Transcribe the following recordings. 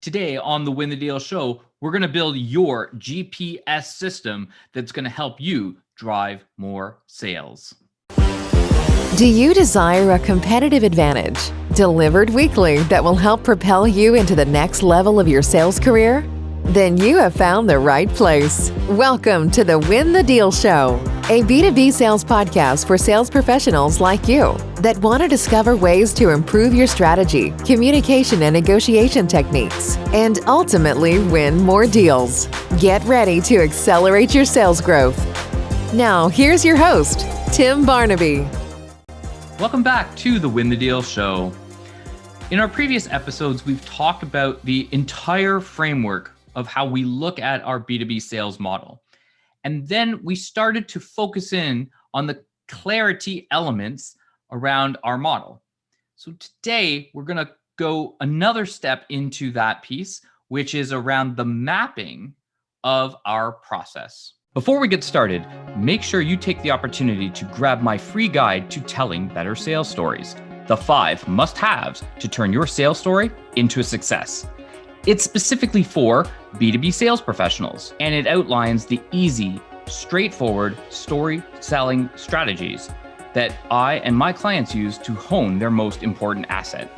Today on the Win the Deal show, we're going to build your GPS system that's going to help you drive more sales. Do you desire a competitive advantage delivered weekly that will help propel you into the next level of your sales career? Then you have found the right place. Welcome to the Win the Deal Show, a B2B sales podcast for sales professionals like you that want to discover ways to improve your strategy, communication, and negotiation techniques, and ultimately win more deals. Get ready to accelerate your sales growth. Now, here's your host, Tim Barnaby. Welcome back to the Win the Deal show. In our previous episodes, we've talked about the entire framework of how we look at our B2B sales model. And then we started to focus in on the clarity elements around our model. So today we're going to go another step into that piece, which is around the mapping of our process. Before we get started, make sure you take the opportunity to grab my free guide to telling better sales stories, the 5 must-haves to turn your sales story into a success. It's specifically for B2B sales professionals, and it outlines the easy, straightforward story-selling strategies that I and my clients use to hone their most important asset.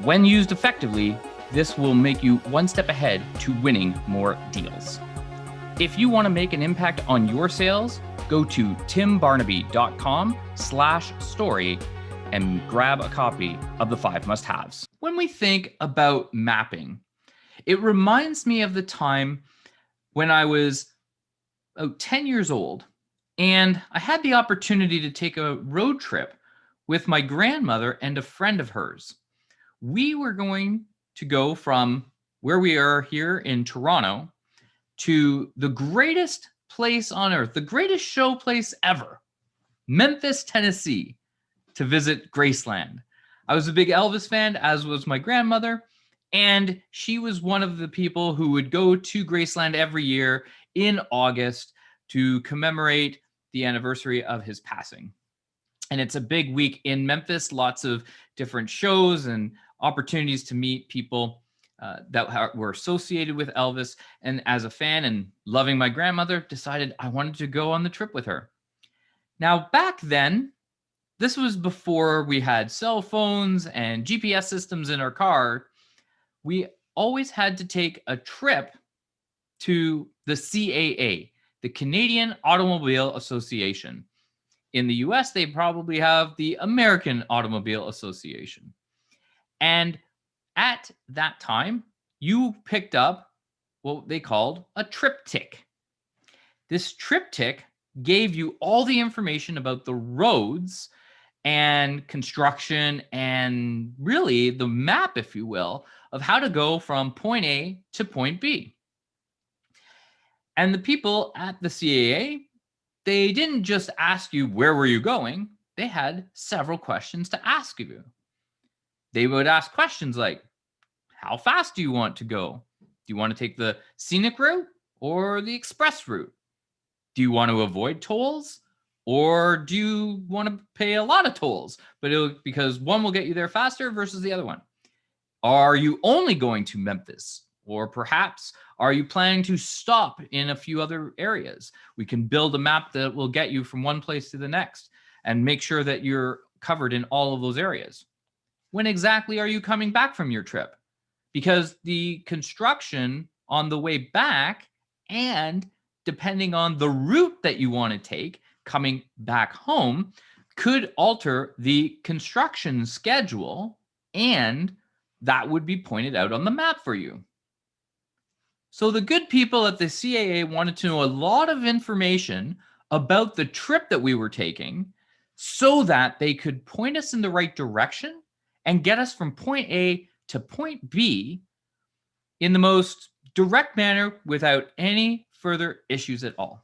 When used effectively, this will make you one step ahead to winning more deals. If you want to make an impact on your sales, go to timbarnaby.com/story and grab a copy of the 5 must-haves. When we think about mapping, it reminds me of the time when I was 10 years old and I had the opportunity to take a road trip with my grandmother and a friend of hers. We were going to go from where we are here in Toronto to the greatest place on earth, the greatest show place ever, Memphis, Tennessee, to visit Graceland. I was a big Elvis fan, as was my grandmother, and she was one of the people who would go to Graceland every year in August to commemorate the anniversary of his passing. And it's a big week in Memphis, lots of different shows and opportunities to meet people that were associated with Elvis. And as a fan and loving my grandmother, decided I wanted to go on the trip with her. Now, back then, this was before we had cell phones and GPS systems in our car. We always had to take a trip to the CAA, the Canadian Automobile Association. In the US, they probably have the American Automobile Association. And at that time, you picked up what they called a triptych. This triptych gave you all the information about the roads and construction and really the map, if you will, of how to go from point A to point B. And the people at the CAA, they didn't just ask you where were you going, they had several questions to ask you. They would ask questions like, how fast do you want to go? Do you want to take the scenic route or the express route? Do you want to avoid tolls? Or do you want to pay a lot of tolls, because one will get you there faster versus the other one? Are you only going to Memphis? Or perhaps, are you planning to stop in a few other areas? We can build a map that will get you from one place to the next and make sure that you're covered in all of those areas. When exactly are you coming back from your trip? Because the construction on the way back, and depending on the route that you want to take coming back home, could alter the construction schedule, and that would be pointed out on the map for you. So the good people at the CAA wanted to know a lot of information about the trip that we were taking so that they could point us in the right direction and get us from point A to point B in the most direct manner without any further issues at all.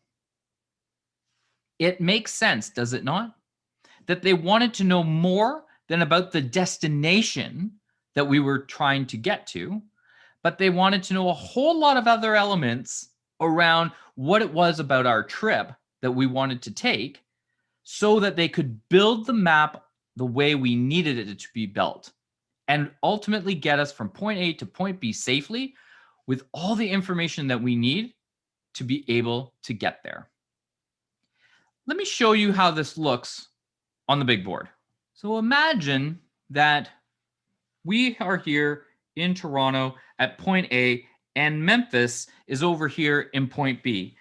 It makes sense, does it not? That they wanted to know more than about the destination that we were trying to get to, but they wanted to know a whole lot of other elements around what it was about our trip that we wanted to take so that they could build the map the way we needed it to be built and ultimately get us from point A to point B safely with all the information that we need to be able to get there. Let me show you how this looks on the big board. So imagine that we are here in Toronto at point A, and Memphis is over here in point B.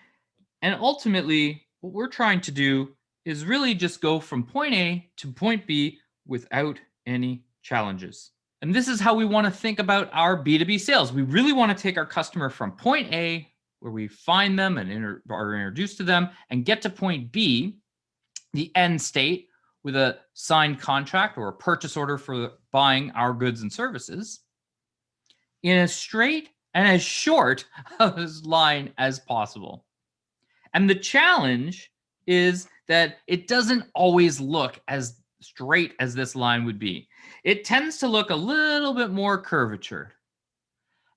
And ultimately, what we're trying to do is really just go from point A to point B without any challenges. And this is how we want to think about our B2B sales. We really want to take our customer from point A, where we find them and are introduced to them, and get to point B, the end state, with a signed contract or a purchase order for buying our goods and services, in as straight and as short of a line as possible. And the challenge is that it doesn't always look as straight as this line would be. It tends to look a little bit more curvatured.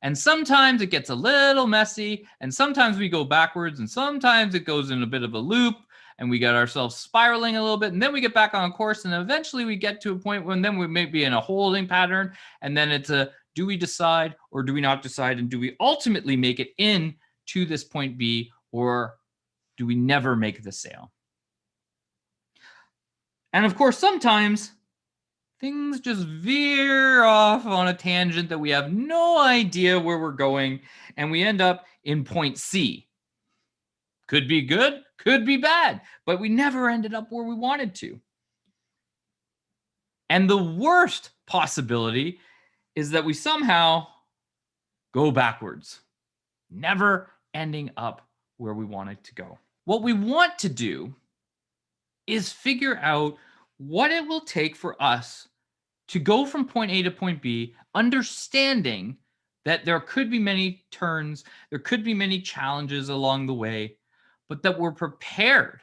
And sometimes it gets a little messy, and sometimes we go backwards, and sometimes it goes in a bit of a loop, and we get ourselves spiraling a little bit, and then we get back on course, and eventually we get to a point when then we may be in a holding pattern, and then it's a, do we decide or do we not decide, and do we ultimately make it in to this point B, or do we never make the sale? And of course, sometimes things just veer off on a tangent that we have no idea where we're going, and we end up in point C. Could be good, could be bad, but we never ended up where we wanted to. And the worst possibility is that we somehow go backwards, never ending up where we wanted to go. What we want to do is figure out what it will take for us to go from point A to point B, understanding that there could be many turns, there could be many challenges along the way, but that we're prepared,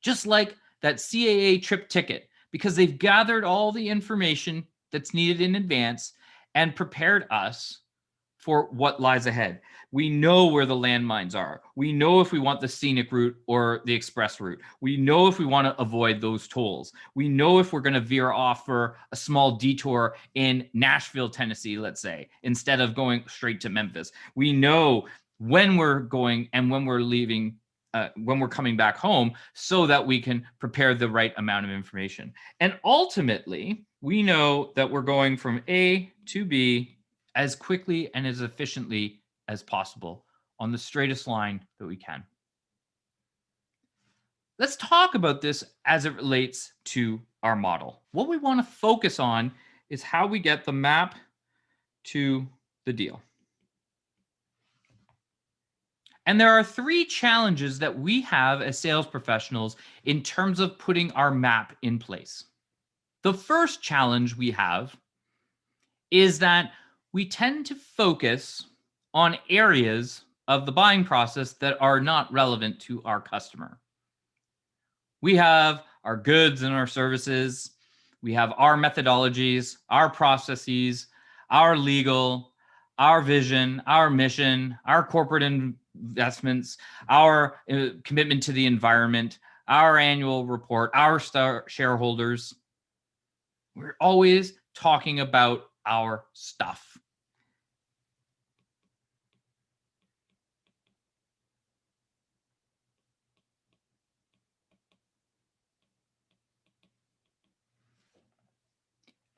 just like that CAA trip ticket, because they've gathered all the information that's needed in advance and prepared us for what lies ahead. We know where the landmines are. We know if we want the scenic route or the express route. We know if we want to avoid those tolls. We know if we're going to veer off for a small detour in Nashville, Tennessee, let's say, instead of going straight to Memphis. We know when we're going and when we're leaving, when we're coming back home, so that we can prepare the right amount of information. And ultimately, we know that we're going from A to B as quickly and as efficiently as possible on the straightest line that we can. Let's talk about this as it relates to our model. What we want to focus on is how we get the map to the deal. And there are three challenges that we have as sales professionals in terms of putting our map in place. The first challenge we have is that we tend to focus on areas of the buying process that are not relevant to our customer. We have our goods and our services. We have our methodologies, our processes, our legal, our vision, our mission, our corporate investments, our commitment to the environment, our annual report, our shareholders. We're always talking about our stuff.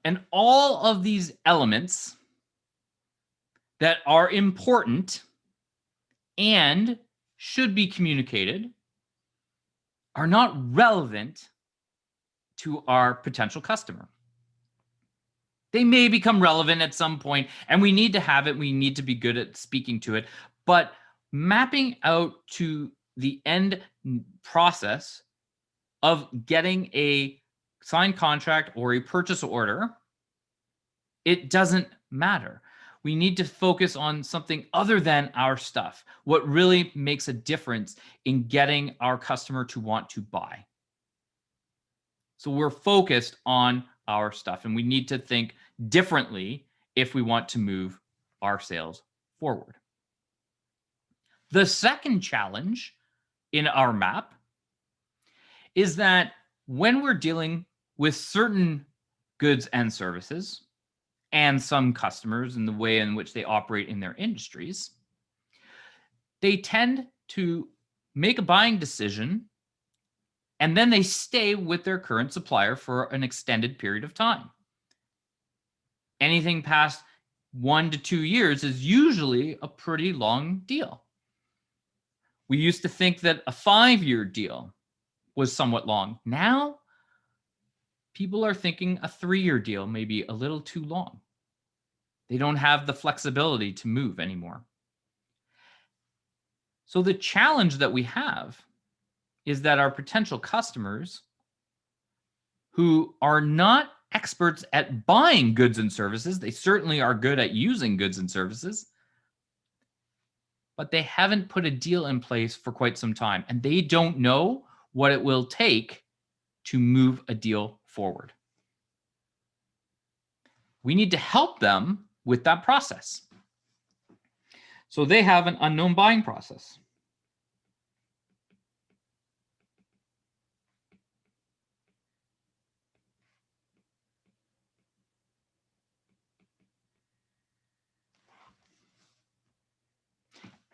And all of these elements that are important and should be communicated are not relevant to our potential customer. They may become relevant at some point, and we need to have it. We need to be good at speaking to it. But mapping out to the end process of getting a signed contract or a purchase order, it doesn't matter. We need to focus on something other than our stuff, what really makes a difference in getting our customer to want to buy. So we're focused on our stuff, and we need to think differently if we want to move our sales forward. The second challenge in our map is that when we're dealing with certain goods and services and some customers in the way in which they operate in their industries, they tend to make a buying decision and then they stay with their current supplier for an extended period of time. Anything past 1 to 2 years is usually a pretty long deal. We used to think that a 5-year deal was somewhat long. Now, people are thinking a 3-year deal may be a little too long. They don't have the flexibility to move anymore. So the challenge that we have is that our potential customers who are not experts at buying goods and services, they certainly are good at using goods and services, but they haven't put a deal in place for quite some time, and they don't know what it will take to move a deal forward. We need to help them with that process. So they have an unknown buying process.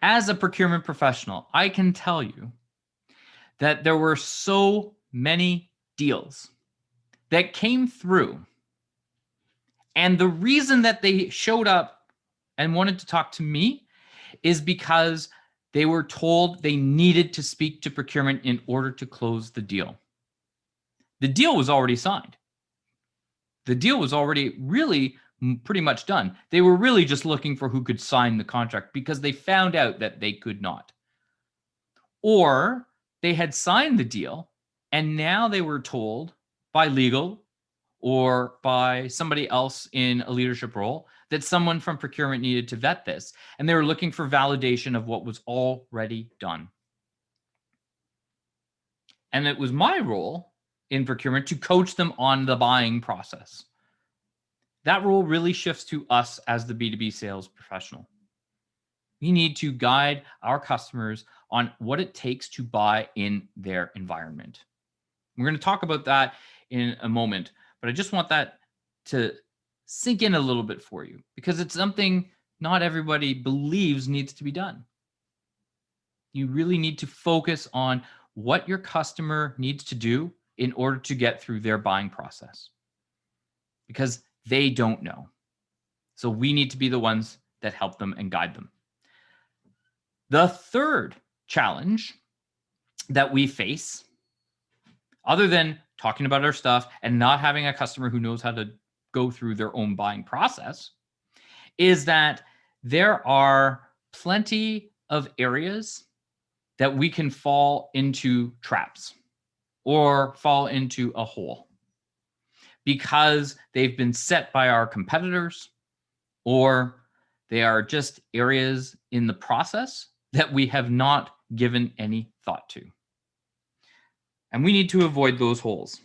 As a procurement professional, I can tell you that there were so many deals that came through. And the reason that they showed up and wanted to talk to me is because they were told they needed to speak to procurement in order to close the deal. The deal was already signed. The deal was already really pretty much done. They were really just looking for who could sign the contract because they found out that they could not. Or they had signed the deal and now they were told by legal or by somebody else in a leadership role that someone from procurement needed to vet this. And they were looking for validation of what was already done. And it was my role in procurement to coach them on the buying process. That role really shifts to us as the B2B sales professional. We need to guide our customers on what it takes to buy in their environment. We're going to talk about that in a moment, but I just want that to sink in a little bit for you because it's something not everybody believes needs to be done. You really need to focus on what your customer needs to do in order to get through their buying process because they don't know. So we need to be the ones that help them and guide them. The third challenge that we face, other than talking about our stuff and not having a customer who knows how to go through their own buying process, is that there are plenty of areas that we can fall into traps or fall into a hole because they've been set by our competitors, or they are just areas in the process that we have not given any thought to. And we need to avoid those holes.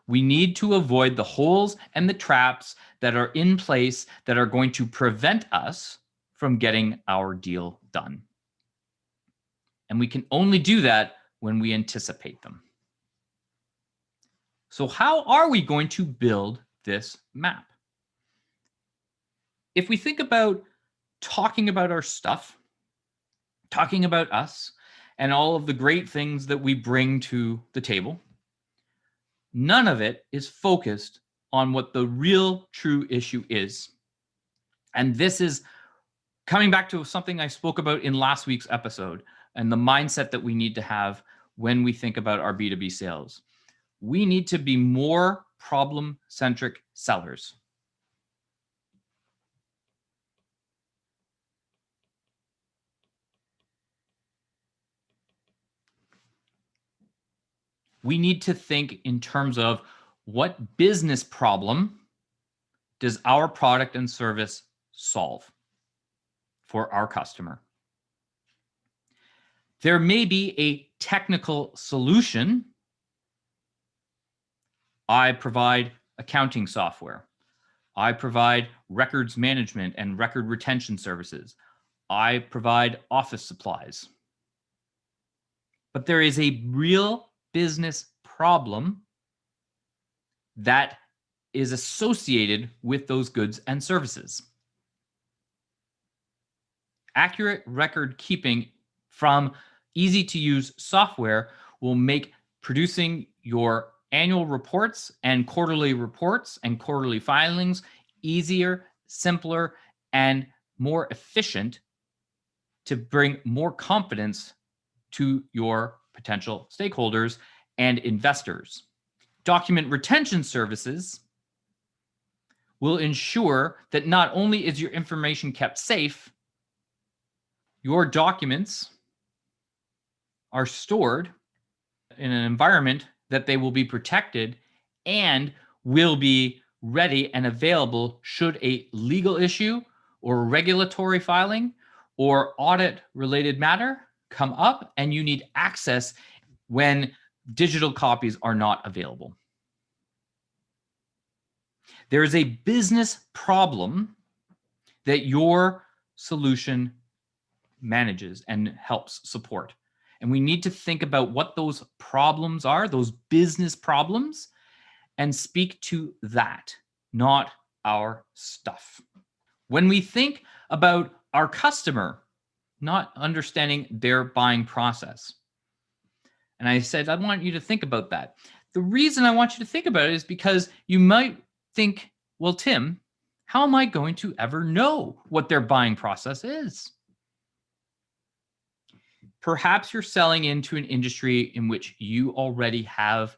We need to avoid the holes and the traps that are in place that are going to prevent us from getting our deal done. And we can only do that when we anticipate them. So how are we going to build this map? If we think about talking about our stuff, talking about us, and all of the great things that we bring to the table, none of it is focused on what the real true issue is. And this is coming back to something I spoke about in last week's episode and the mindset that we need to have when we think about our B2B sales. We need to be more problem-centric sellers. We need to think in terms of what business problem does our product and service solve for our customer. There may be a technical solution. I provide accounting software. I provide records management and record retention services. I provide office supplies. But there is a real business problem that is associated with those goods and services. Accurate record keeping from easy to use software will make producing your annual reports and quarterly filings easier, simpler, and more efficient to bring more confidence to your potential stakeholders and investors. Document retention services will ensure that not only is your information kept safe, your documents are stored in an environment that they will be protected and will be ready and available should a legal issue or regulatory filing or audit related matter come up and you need access when digital copies are not available. There is a business problem that your solution manages and helps support. And we need to think about what those problems are, those business problems, and speak to that, not our stuff. When we think about our customer, not understanding their buying process. And I said, I want you to think about that. The reason I want you to think about it is because you might think, well, Tim, how am I going to ever know what their buying process is? Perhaps you're selling into an industry in which you already have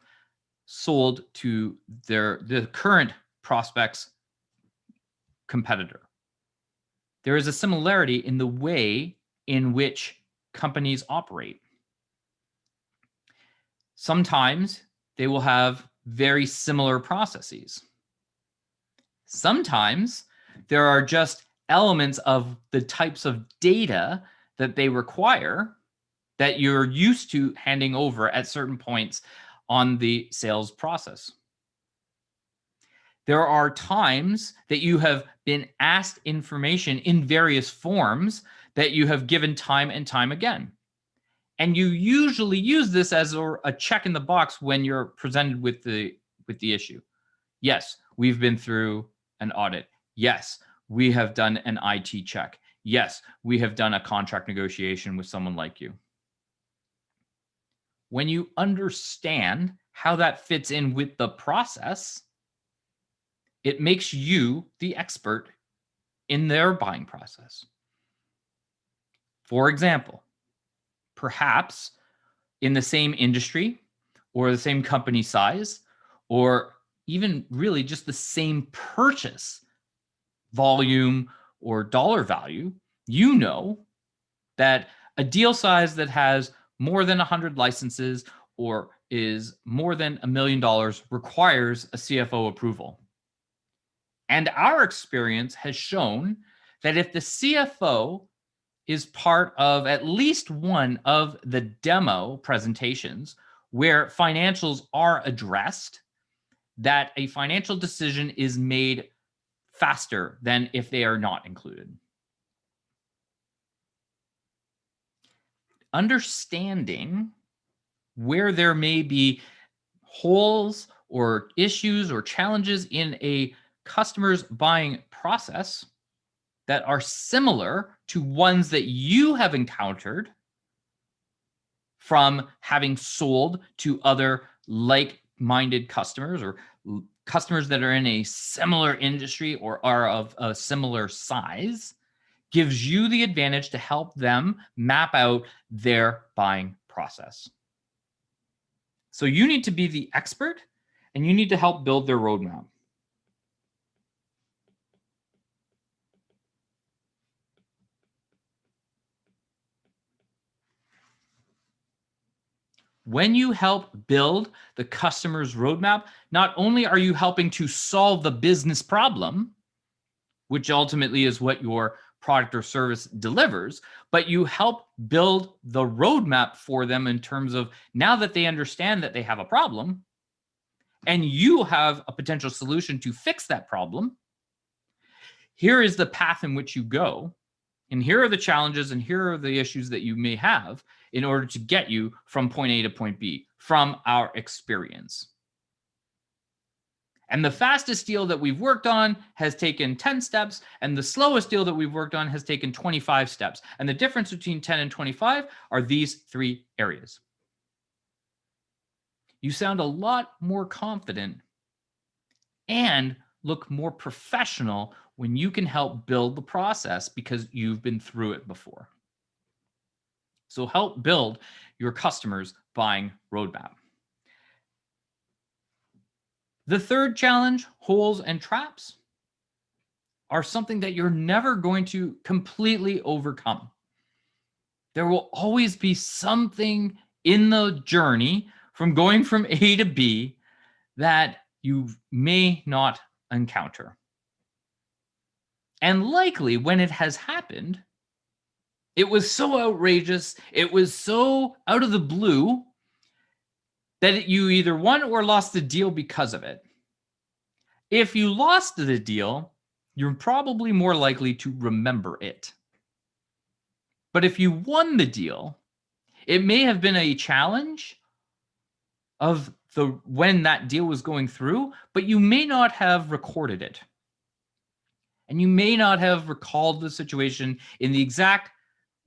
sold to the current prospect's competitor. There is a similarity in the way in which companies operate. Sometimes they will have very similar processes. Sometimes there are just elements of the types of data that they require that you're used to handing over at certain points on the sales process. There are times that you have been asked information in various forms that you have given time and time again. And you usually use this as a check in the box when you're presented with the issue. Yes, we've been through an audit. Yes, we have done an IT check. Yes, we have done a contract negotiation with someone like you. When you understand how that fits in with the process, it makes you the expert in their buying process. For example, perhaps in the same industry or the same company size, or even really just the same purchase volume or dollar value, you know that a deal size that has more than 100 licenses or is more than $1 million requires a CFO approval. And our experience has shown that if the CFO is part of at least one of the demo presentations where financials are addressed, that a financial decision is made faster than if they are not included. Understanding where there may be holes or issues or challenges in a customer's buying process that are similar to ones that you have encountered from having sold to other like-minded customers or customers that are in a similar industry or are of a similar size, gives you the advantage to help them map out their buying process. So you need to be the expert and you need to help build their roadmap. When you help build the customer's roadmap, not only are you helping to solve the business problem, which ultimately is what your product or service delivers, but you help build the roadmap for them in terms of now that they understand that they have a problem and you have a potential solution to fix that problem. Here is the path in which you go. And here are the challenges and here are the issues that you may have in order to get you from point A to point B from our experience. And the fastest deal that we've worked on has taken 10 steps, and the slowest deal that we've worked on has taken 25 steps. And the difference between 10 and 25 are these 3 areas. You sound a lot more confident and look more professional when you can help build the process because you've been through it before. So help build your customers' buying roadmap. The third challenge, holes and traps, are something that you're never going to completely overcome. There will always be something in the journey from going from A to B that you may not encounter. And likely when it has happened, it was so outrageous, it was so out of the blue that you either won or lost the deal because of it. If you lost the deal, you're probably more likely to remember it. But if you won the deal, it may have been a challenge of when that deal was going through, but you may not have recorded it. And you may not have recalled the situation in the exact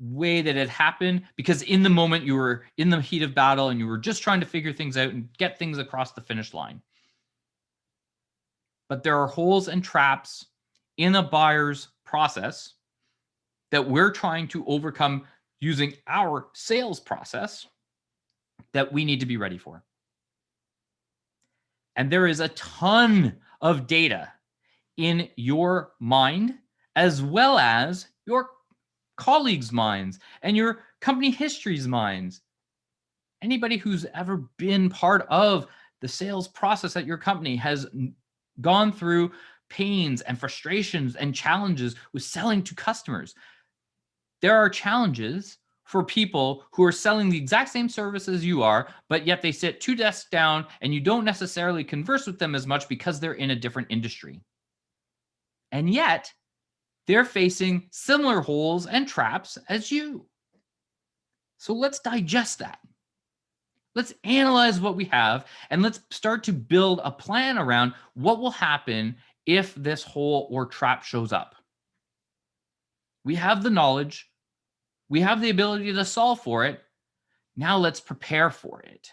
way that it happened because in the moment you were in the heat of battle and you were just trying to figure things out and get things across the finish line. But there are holes and traps in a buyer's process that we're trying to overcome using our sales process that we need to be ready for. And there is a ton of data in your mind, as well as your colleagues' minds and your company history's minds. Anybody who's ever been part of the sales process at your company has gone through pains and frustrations and challenges with selling to customers. There are challenges for people who are selling the exact same service as you are, but yet they sit 2 desks down and you don't necessarily converse with them as much because they're in a different industry. And yet they're facing similar holes and traps as you. So let's digest that. Let's analyze what we have and let's start to build a plan around what will happen if this hole or trap shows up. We have the knowledge. We have the ability to solve for it. Now let's prepare for it.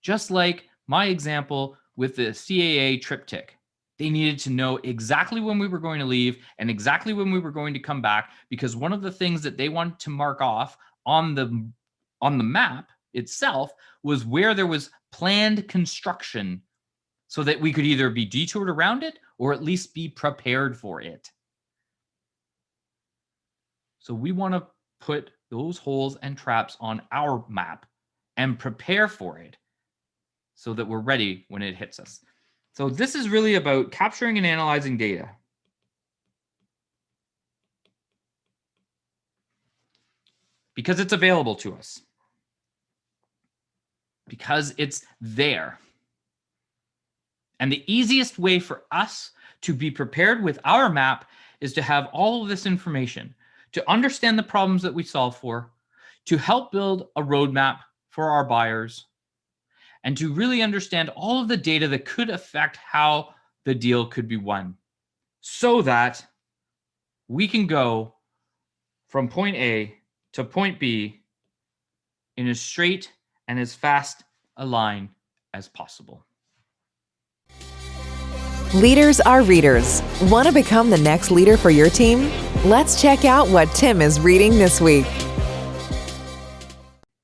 Just like my example with the CAA triptych. They needed to know exactly when we were going to leave and exactly when we were going to come back, because one of the things that they wanted to mark off on the map itself was where there was planned construction so that we could either be detoured around it or at least be prepared for it. So we want to put those holes and traps on our map and prepare for it so that we're ready when it hits us. So this is really about capturing and analyzing data. Because it's available to us. Because it's there. And the easiest way for us to be prepared with our map is to have all of this information, to understand the problems that we solve for, to help build a roadmap for our buyers, and to really understand all of the data that could affect how the deal could be won, so that we can go from point A to point B in as straight and as fast a line as possible. Leaders are readers. Want to become the next leader for your team? Let's check out what Tim is reading this week.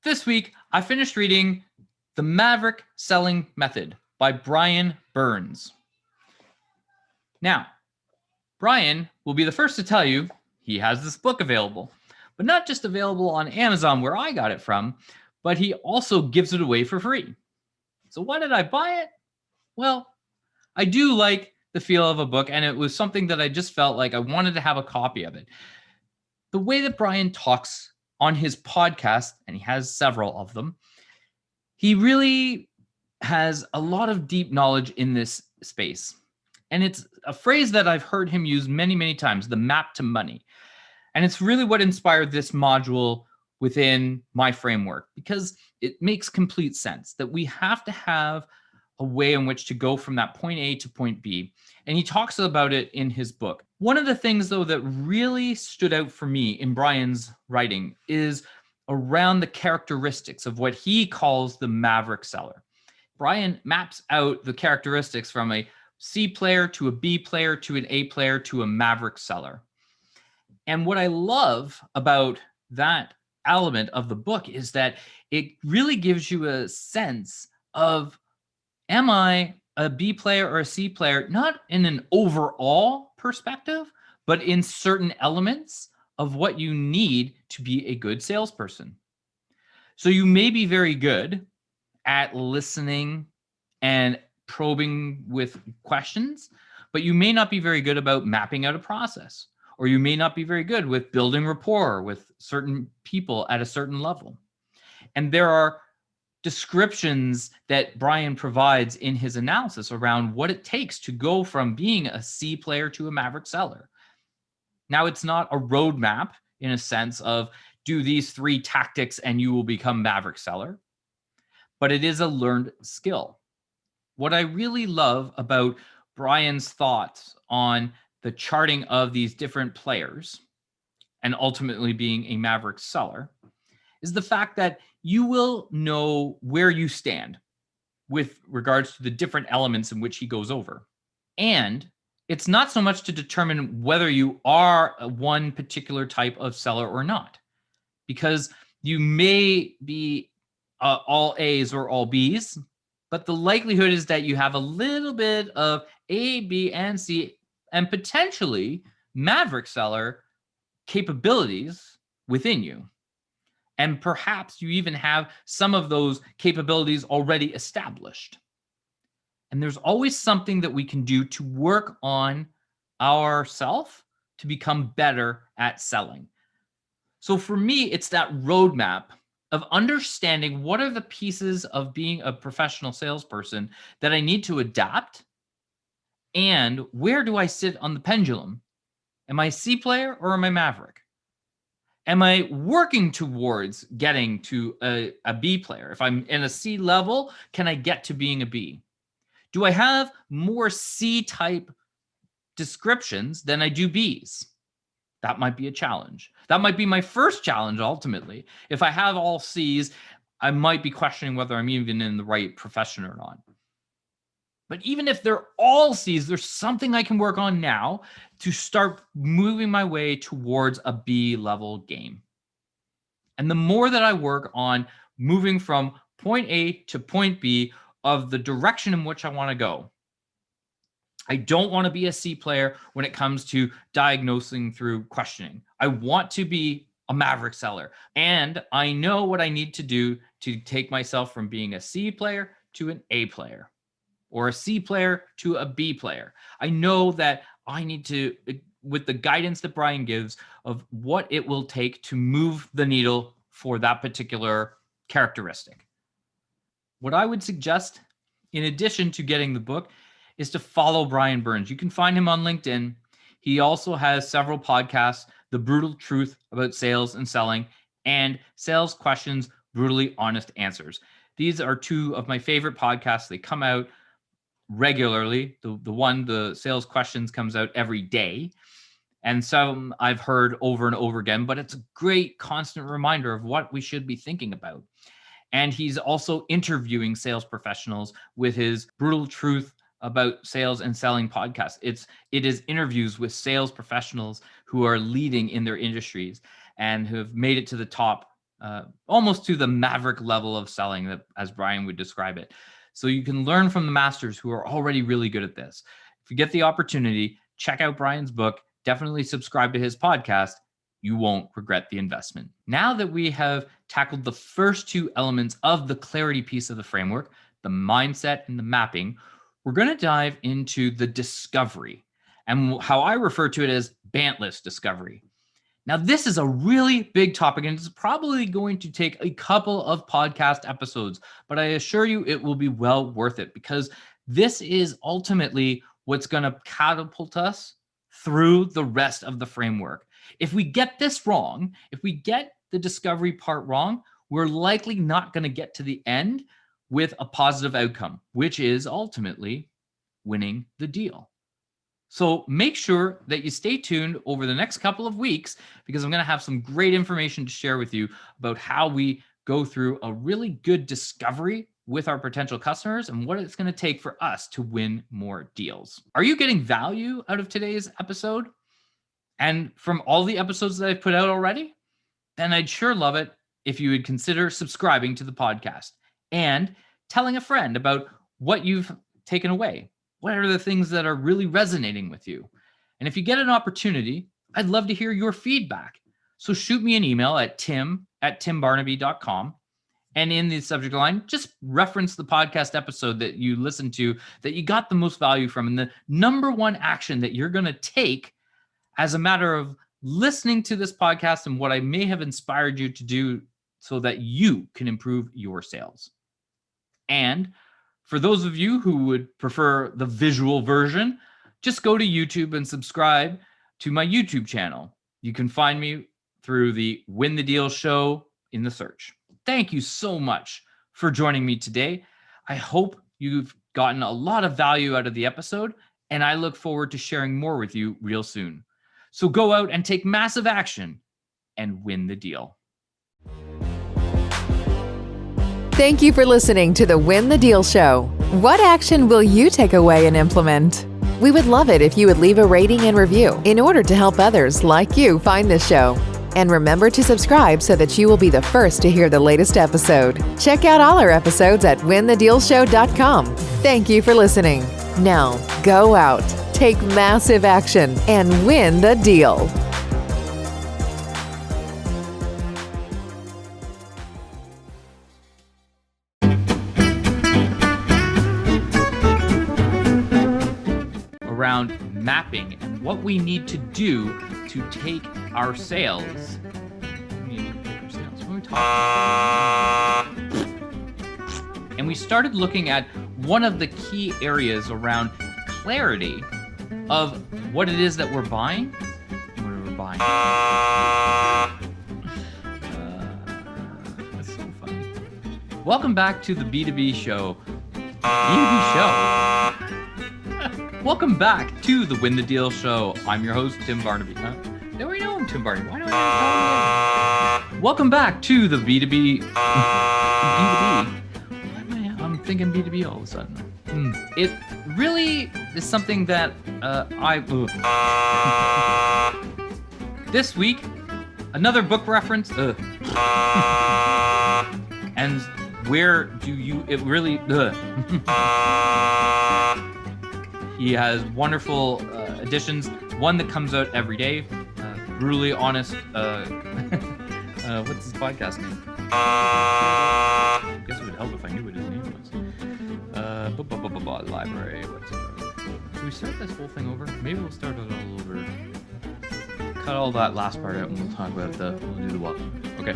This week, I finished reading The Maverick Selling Method by Brian Burns. Now, Brian will be the first to tell you he has this book available, but not just available on Amazon where I got it from, but he also gives it away for free. So why did I buy it? Well, I do like the feel of a book, and it was something that I just felt like I wanted to have a copy of it. The way that Brian talks on his podcast, and he has several of them, he really has a lot of deep knowledge in this space. And it's a phrase that I've heard him use many, many times, the map to money. And it's really what inspired this module within my framework, because it makes complete sense that we have to have a way in which to go from that point A to point B. And he talks about it in his book. One of the things, though, that really stood out for me in Brian's writing is around the characteristics of what he calls the Maverick seller. Brian maps out the characteristics from a C player to a B player to an A player to a Maverick seller. And what I love about that element of the book is that it really gives you a sense of, am I a B player or a C player, not in an overall perspective, but in certain elements of what you need to be a good salesperson. So you may be very good at listening and probing with questions, but you may not be very good about mapping out a process, or you may not be very good with building rapport with certain people at a certain level. And there are descriptions that Brian provides in his analysis around what it takes to go from being a C player to a Maverick seller. Now, it's not a roadmap in a sense of do these 3 tactics and you will become Maverick seller, but it is a learned skill. What I really love about Brian's thoughts on the charting of these different players and ultimately being a Maverick seller is the fact that you will know where you stand with regards to the different elements in which he goes over. And it's not so much to determine whether you are one particular type of seller or not, because you may be all A's or all B's, but the likelihood is that you have a little bit of A, B, and C, and potentially Maverick seller capabilities within you. And perhaps you even have some of those capabilities already established. And there's always something that we can do to work on ourselves to become better at selling. So for me, it's that roadmap of understanding what are the pieces of being a professional salesperson that I need to adapt, and where do I sit on the pendulum? Am I a C player or am I Maverick? Am I working towards getting to a B player? If I'm in a C level, can I get to being a B? Do I have more C type descriptions than I do Bs? That might be a challenge. That might be my first challenge ultimately. If I have all Cs, I might be questioning whether I'm even in the right profession or not. But even if they're all C's, there's something I can work on now to start moving my way towards a B level game. And the more that I work on moving from point A to point B of the direction in which I want to go, I don't want to be a C player when it comes to diagnosing through questioning. I want to be a Maverick seller. And I know what I need to do to take myself from being a C player to an A player, or a C player to a B player. I know that I need to, with the guidance that Brian gives of what it will take to move the needle for that particular characteristic. What I would suggest, in addition to getting the book, is to follow Brian Burns. You can find him on LinkedIn. He also has several podcasts, The Brutal Truth About Sales and Selling, and Sales Questions, Brutally Honest Answers. These are 2 of my favorite podcasts. They come out regularly. The Sales Questions comes out every day. And some I've heard over and over again, but it's a great constant reminder of what we should be thinking about. And he's also interviewing sales professionals with his Brutal Truth About Sales and Selling podcast. It is interviews with sales professionals who are leading in their industries and who have made it to the top, almost to the Maverick level of selling, as Brian would describe it. So you can learn from the masters who are already really good at this. If you get the opportunity, check out Brian's book. Definitely subscribe to his podcast. You won't regret the investment. Now that we have tackled the first 2 elements of the clarity piece of the framework, the mindset and the mapping, we're going to dive into the discovery, and how I refer to it as Bantless discovery. Now, this is a really big topic, and it's probably going to take a couple of podcast episodes, but I assure you it will be well worth it, because this is ultimately what's going to catapult us through the rest of the framework. If we get this wrong, if we get the discovery part wrong, we're likely not going to get to the end with a positive outcome, which is ultimately winning the deal. So make sure that you stay tuned over the next couple of weeks, because I'm going to have some great information to share with you about how we go through a really good discovery with our potential customers and what it's going to take for us to win more deals. Are you getting value out of today's episode and from all the episodes that I've put out already? Then I'd sure love it if you would consider subscribing to the podcast and telling a friend about what you've taken away. What are the things that are really resonating with you? And if you get an opportunity, I'd love to hear your feedback. So shoot me an email at tim@timbarnaby.com. And in the subject line, just reference the podcast episode that you listened to, that you got the most value from, and the number one action that you're going to take as a matter of listening to this podcast and what I may have inspired you to do so that you can improve your sales. And for those of you who would prefer the visual version, just go to YouTube and subscribe to my YouTube channel. You can find me through the Win the Deal show in the search. Thank you so much for joining me today. I hope you've gotten a lot of value out of the episode, and I look forward to sharing more with you real soon. So go out and take massive action and win the deal. Thank you for listening to the Win the Deal Show. What action will you take away and implement? We would love it if you would leave a rating and review in order to help others like you find this show. And remember to subscribe so that you will be the first to hear the latest episode. Check out all our episodes at winthedealshow.com. Thank you for listening. Now, go out, take massive action, and win the deal. Around mapping and what we need to do to take our sales. And we started looking at one of the key areas around clarity of what it is that we're buying. That's so funny. Welcome back to the B2B show. Welcome back to the Win the Deal show. I'm your host, Tim Barnaby. There we know I'm Tim Barnaby. Why do I know? Welcome back to the B2B. I'm thinking B2B all of a sudden. It really is something that this week, another book reference. And where do you? It really. He has wonderful editions. One that comes out every day. Brutally honest. What's his podcast name? I guess it would help if I knew what his name was. Library. Should we start this whole thing over? Maybe we'll start it all over. Cut all that last part out and we'll talk about we'll do the what. Okay.